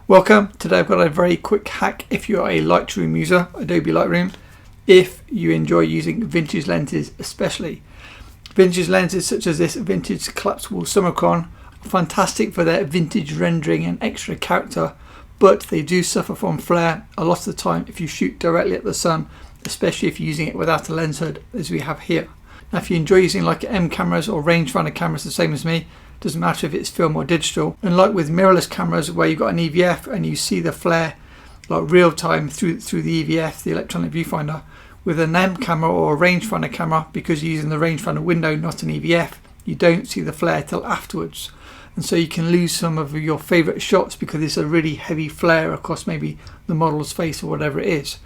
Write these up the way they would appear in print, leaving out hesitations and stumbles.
Welcome. Today I've got a very quick hack if you're a Lightroom user, Adobe Lightroom, if you enjoy using vintage lenses especially. Vintage lenses such as this vintage collapsible Summicron are fantastic for their vintage rendering and extra character, but they do suffer from flare a lot of the time if you shoot directly at the sun, especially if you're using it without a lens hood as we have here. Now if you enjoy using like M cameras or rangefinder cameras the same as me, doesn't matter if it's film or digital. Unlike with mirrorless cameras where you've got an EVF and you see the flare like real time through the EVF, the electronic viewfinder, with an M camera or a rangefinder camera, because you're using the rangefinder window, not an EVF, you don't see the flare till afterwards. And so you can lose some of your favorite shots because it's a really heavy flare across maybe the model's face or whatever it is.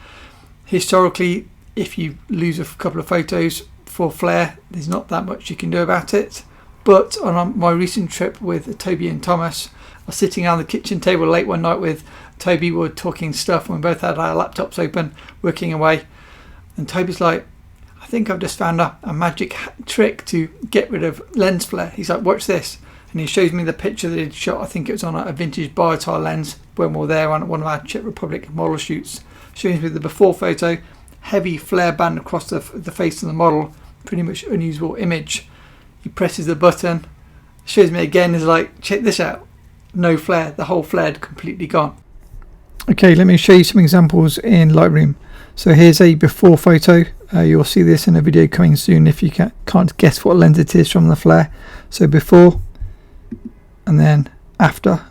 Historically, if you lose a couple of photos for flare, there's not that much you can do about it. But on my recent trip with Toby and Thomas, I was sitting around the kitchen table late one night with Toby. We were talking stuff and we both had our laptops open, working away. And Toby's like, I think I've just found a magic trick to get rid of lens flare. He's like, watch this. And he shows me the picture that he'd shot. I think it was on a vintage Biotar lens when we were there on one of our Czech Republic model shoots. Shows me the before photo, heavy flare band across the face of the model, pretty much unusable image. He presses the button, shows me again, is like, check this out, no flare, the whole flare had completely gone. Okay, let me show you some examples in Lightroom. So here's a before photo. You'll see this in a video coming soon if you can't guess what lens it is from the flare. So before and then after.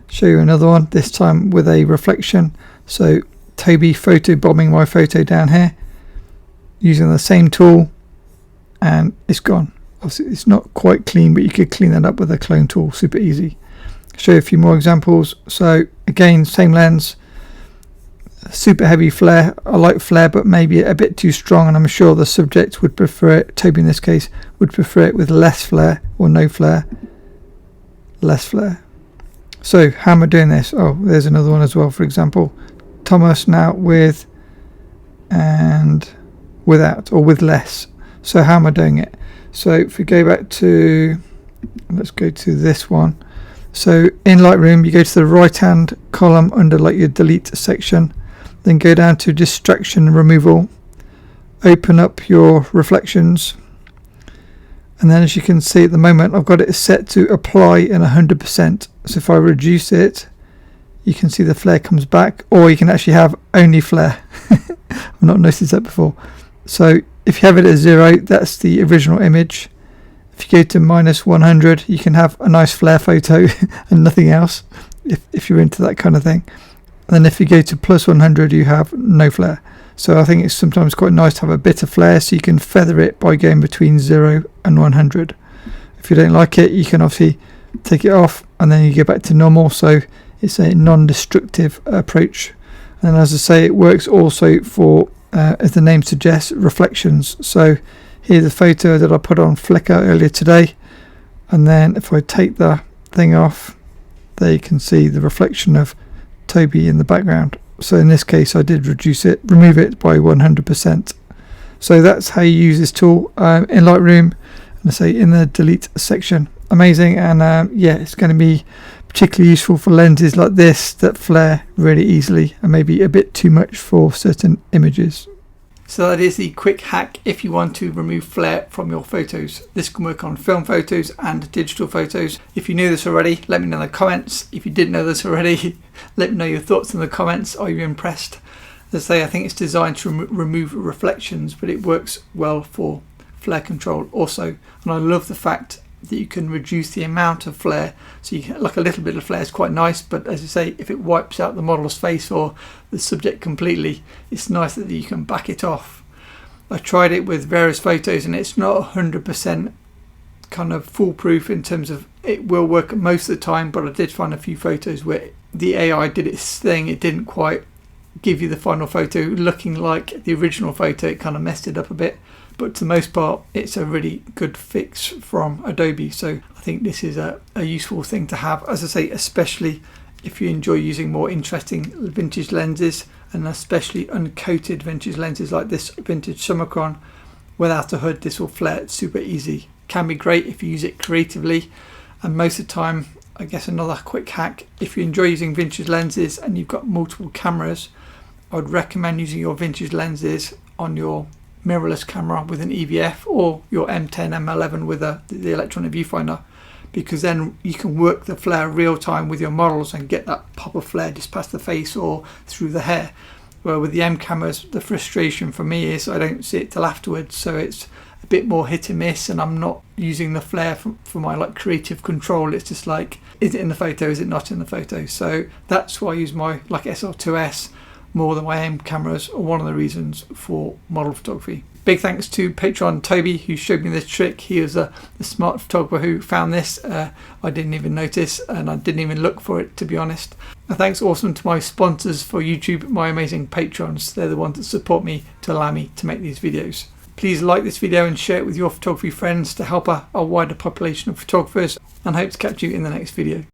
Show you another one, this time with a reflection. So Toby photo bombing my photo down here using the same tool, and it's gone. Obviously it's not quite clean, but you could clean that up with a clone tool, super easy. Show you a few more examples. So again, same lens, super heavy flare. I like flare, but maybe a bit too strong, and I'm sure the subject would prefer it, Toby in this case, would prefer it with less flare or no flare, less flare. So how am I doing this? Oh, there's another one as well, for example. Thomas now with and without, or with less. So how am I doing it? So if we go back to, let's go to this one. So in Lightroom, you go to the right hand column under like your delete section, then go down to distraction removal, open up your reflections, and then as you can see at the moment I've got it set to apply in 100%. So if I reduce it, you can see the flare comes back, or you can actually have only flare. I've not noticed that before. So if you have it at 0, that's the original image. If you go to -100, you can have a nice flare photo and nothing else, if you're into that kind of thing. And then if you go to +100, you have no flare. So I think it's sometimes quite nice to have a bit of flare, so you can feather it by going between 0 and 100. If you don't like it, you can obviously take it off and then you go back to normal. So it's a non-destructive approach. And as I say, it works also for as the name suggests, reflections. So here's a photo that I put on Flickr earlier today, and then if I take the thing off, there you can see the reflection of Toby in the background. So in this case I did remove it by 100%. So that's how you use this tool in Lightroom, and I say in the delete section. Amazing. And yeah, it's going to be particularly useful for lenses like this that flare really easily and maybe a bit too much for certain images. So that is the quick hack if you want to remove flare from your photos. This can work on film photos and digital photos. If you knew this already, let me know in the comments. If you didn't know this already, let me know your thoughts in the comments. Are you impressed? As I say, I think it's designed to remove reflections, but it works well for flare control also. And I love the fact that you can reduce the amount of flare, so you can, like a little bit of flare is quite nice, but as I say, if it wipes out the model's face or the subject completely, it's nice that you can back it off. I tried it with various photos and it's not 100% kind of foolproof in terms of it will work most of the time, but I did find a few photos where the AI did its thing. It didn't quite give you the final photo looking like the original photo. It kind of messed it up a bit. But to the most part, it's a really good fix from Adobe. So I think this is a useful thing to have, as I say, especially if you enjoy using more interesting vintage lenses, and especially uncoated vintage lenses like this vintage Summicron. Without a hood, this will flare super easy. Can be great if you use it creatively, and most of the time I guess another quick hack, if you enjoy using vintage lenses and you've got multiple cameras, I would recommend using your vintage lenses on your mirrorless camera with an EVF, or your M10, M11 with the electronic viewfinder, because then you can work the flare real time with your models and get that pop of flare just past the face or through the hair. Where with the M cameras, the frustration for me is I don't see it till afterwards, so it's a bit more hit and miss, and I'm not using the flare for my like creative control. It's just like, is it in the photo, is it not in the photo? So that's why I use my like SL2S more than my M cameras, or one of the reasons for model photography. Big thanks to Patreon Toby, who showed me this trick. He was the smart photographer who found this. I didn't even notice, and I didn't even look for it, to be honest. And thanks also to my sponsors for YouTube, my amazing patrons. They're the ones that support me to allow me to make these videos. Please like this video and share it with your photography friends to help a wider population of photographers, and hope to catch you in the next video.